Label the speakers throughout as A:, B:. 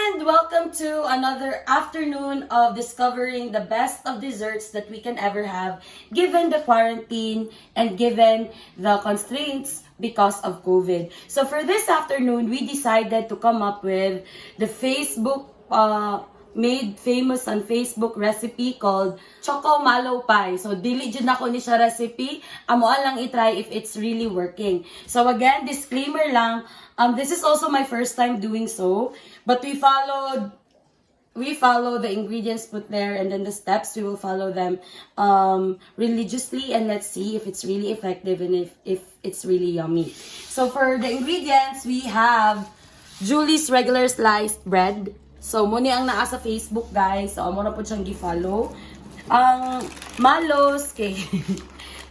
A: And welcome to another afternoon of discovering the best of desserts that we can ever have given the quarantine and given the constraints because of COVID. So for this afternoon, we decided to come up with the Facebook made famous on Facebook recipe called Choco Mallow Pie. So dili jud nako ni siya recipe, amo lang i-try if it's really working. So again, disclaimer lang, this is also my first time doing so, but we follow the ingredients put there, and then the steps we will follow them religiously, and let's see if it's really effective and if it's really yummy. So for the ingredients, we have Julie's regular sliced bread. So muni ang naa sa Facebook, guys. So amo na po siyang gi-follow. Ang Mallow's kay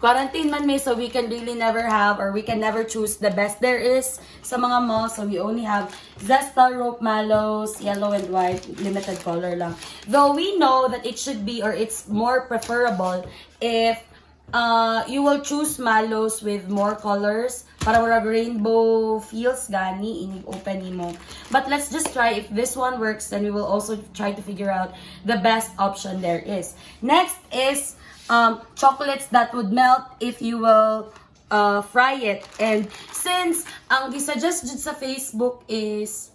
A: quarantine man may, so we can really never have, or we can never choose the best there is sa mga malls. So we only have Zesta Rope Mallows, yellow and white, limited color lang. Though we know that it should be, or it's more preferable if you will choose mallows with more colors para wala rainbow feels gani inig open mo. But let's just try if this one works, then we will also try to figure out the best option there is. Next is chocolates that would melt if you will fry it. And since ang gisuggest jud sa Facebook is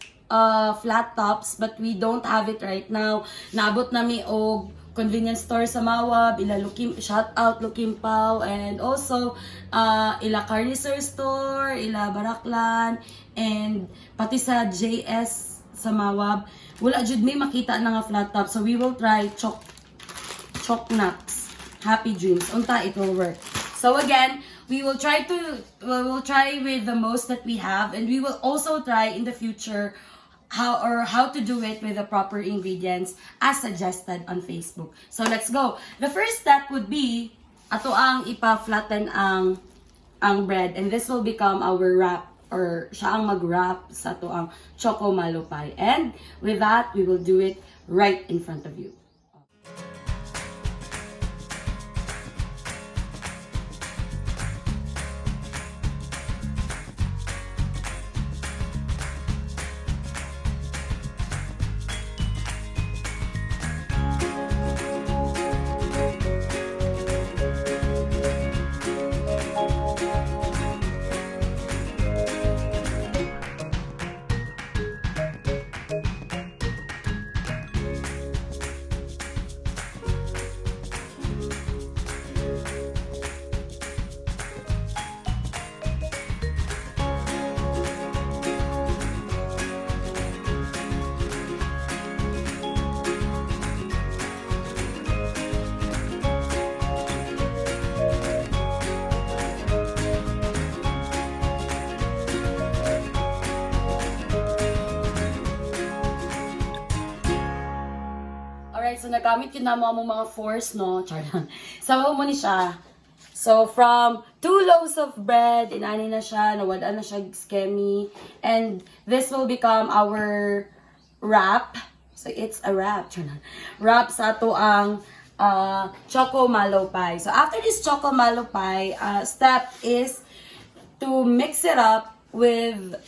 A: flat tops, but we don't have it right now. Naabot nami og convenience store sa Mawab, ila shout out Lukimpaw, and also ila Carnicer store, ila Baraklan, and pati sa JS sa Mawab. Wala jud may makita na nga flat top, so we will try choc nuts, happy dreams. Unta it will work. So again, we will try with the most that we have, and we will also try in the future how to do it with the proper ingredients as suggested on Facebook. So let's go. The first step would be ato ang ipa-flatten ang bread, and this will become our wrap, or siya ang mag-wrap sa ato ang Choco Mallow Pie. And with that, we will do it right in front of you. So, nagamit yun na mo mga force, no? Charlan. Sabaw mo ni siya. So, from 2 loaves of bread, inani na siya, nawala na siya skemi. And this will become our wrap. So, it's a wrap. Charlan. Wrap sa ato ang Choco Mallow Pie. So, after this Choco Mallow Pie, step is to mix it up with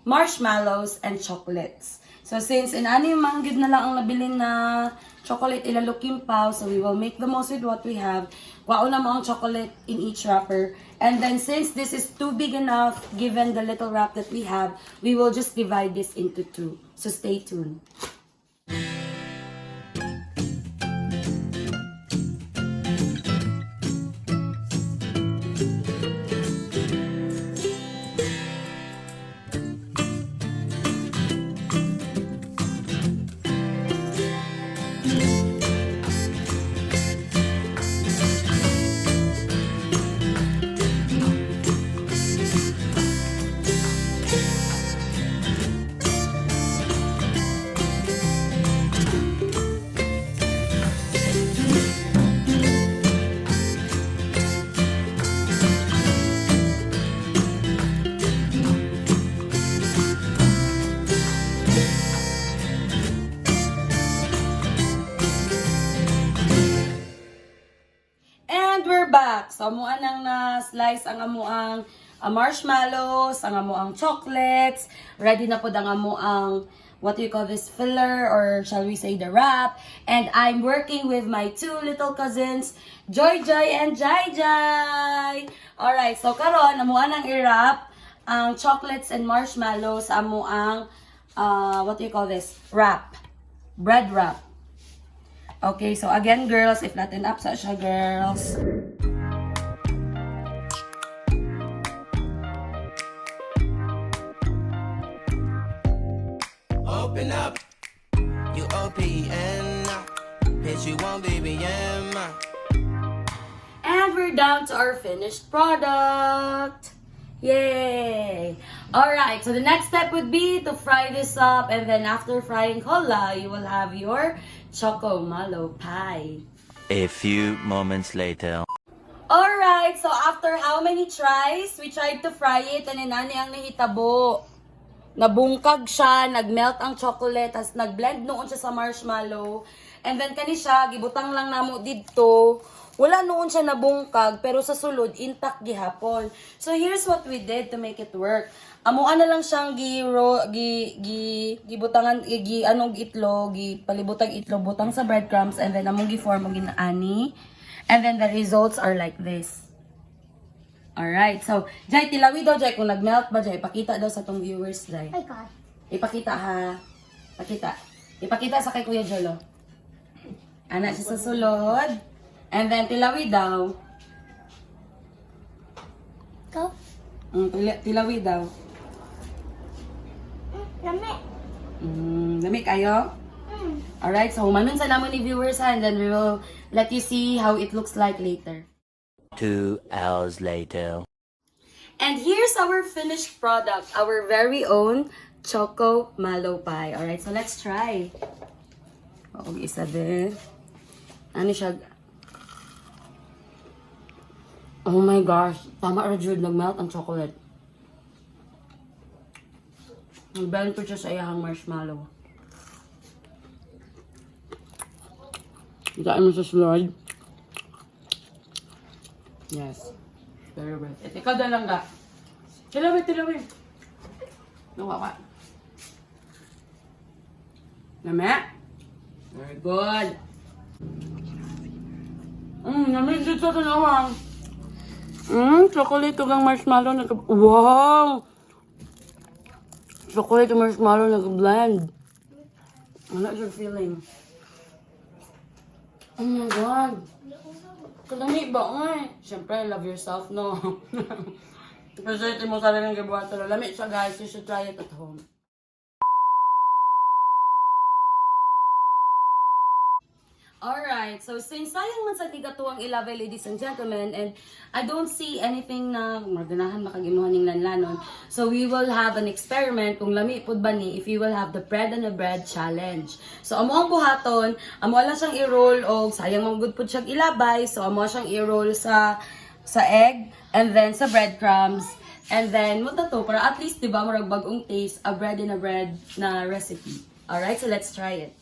A: marshmallows and chocolates. So, since inani manggid na lang ang nabilin na chocolate ila Lukimpaw, so we will make the most with what we have. Kuha na mo ang chocolate in each wrapper. And then since this is too big enough, given the little wrap that we have, we will just divide this into 2. So stay tuned. back. So, amuan ang na-slice ang amuang marshmallows, ang amuang chocolates. Ready na po ang amuang what do you call this, filler, or shall we say the wrap. And I'm working with my two little cousins, Joy Joy and Jai Jai. Alright, so karon amo nang i-wrap ang chocolates and marshmallows sa amo ang what do you call this, wrap, bread wrap. Okay, so again girls, if natin up sa siya girls.
B: Open up, you OPN, hit you on BBM.
A: And we're down to our finished product. Yay! Alright, so the next step would be to fry this up, and then after frying hola, you will have your Choco Mallow pie.
C: A few moments later.
A: Alright, so after how many tries, we tried to fry it, and inani ang nahitabo. Nabungkag siya, nagmelt ang chocolate, tas nagblend noon siya sa marshmallow. And then kani siya, gibutang lang namo didto. Wala noon siya nabungkag, pero sa sulod, intact gihapon. So here's what we did to make it work. Amuan na lang siyang gibutangan, anong itlog, palibutang itlog, butang sa breadcrumbs, and then among gi-form ang ginaani. And then the results are like this. Alright, so, Jai, tilawi daw, Jai, kung nag-melt ba, Jai, ipakita daw sa tong viewers, Jai.
D: Oh my God.
A: Ipakita, ha? Ipakita sa kay Kuya Jolo. Anak siya sa sulod. And then, tilawi daw.
D: Go.
A: Tilawi daw.
D: Lami.
A: Lami kayo? Alright, so, humanon sa naman ni viewers, ha? And then, we will let you see how it looks like later.
C: 2 hours later.
A: And here's our finished product, our very own Choco Mallow pie. Alright, so let's try. Oo, isa din. Ano siya? Oh my gosh. Tama ra jud, nag-melt ang chocolate. Nag-blend ko siya sa iyahang marshmallow. Ikaan mo sa slide. Yes. Very well. Ikaw na lang ka. Tilawi. Nawawa. Lame? Very good. Lamig dito sa nawang. Chocolate ugang marshmallow wow! Chocolate and marshmallow nag-blend. Ano your feeling? Oh my God! Kalami ba nga eh? Siyempre, love yourself, no? Kasi ito mo sarili ng gabuhat. Lamig siya guys, you should try it at home. Alright, so since sayang man sa tigatuang ilave, ladies and gentlemen, and I don't see anything na maganahan makagimuhan ng lanlanon, so we will have an experiment kung lami pud ba ni if you will have the bread and the bread challenge. So amo ang buhaton, amo lang siyang i-roll og sayang man gud pud siyang ilabay, so amo siyang i-roll sa egg and then sa breadcrumbs. And then mo to para at least diba murag bagong taste a bread and a bread na recipe. Alright, so let's try it.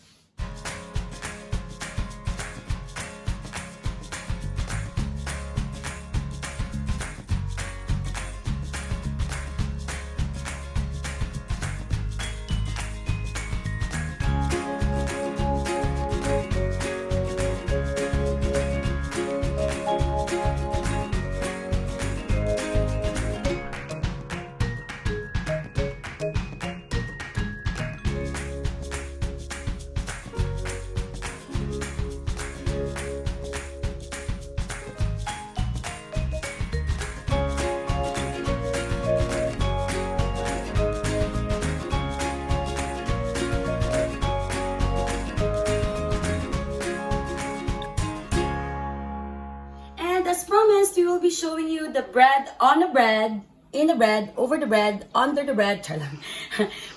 A: As promised, we will be showing you the bread on the bread, in the bread, over the bread, under the bread,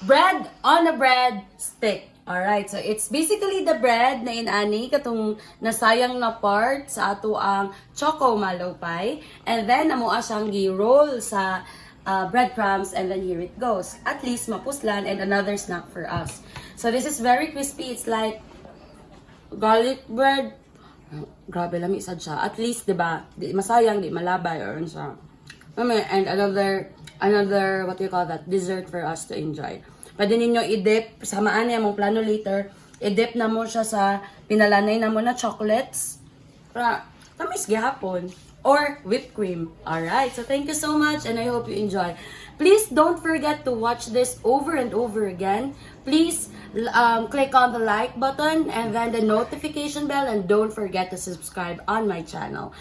A: bread on a bread stick. Alright, so it's basically the bread na inani, katong nasayang na part sa ato ang Choco Mallow pie. And then, namuha siyang gi-roll sa breadcrumbs, and then here it goes. At least mapuslan and another snack for us. So this is very crispy. It's like garlic bread. Grabe, lami sad siya. At least, diba, di masayang, di malabay, or siya. And another, what do you call that, dessert for us to enjoy. Pwede ninyo i-dip, samaan niya mong plano later, i-dip na mo siya sa pinalanay na mo na chocolates. Para, tamis gihapon. Or whipped cream. Alright, so thank you so much and I hope you enjoy. Please don't forget to watch this over and over again. Please click on the like button and then the notification bell and don't forget to subscribe on my channel.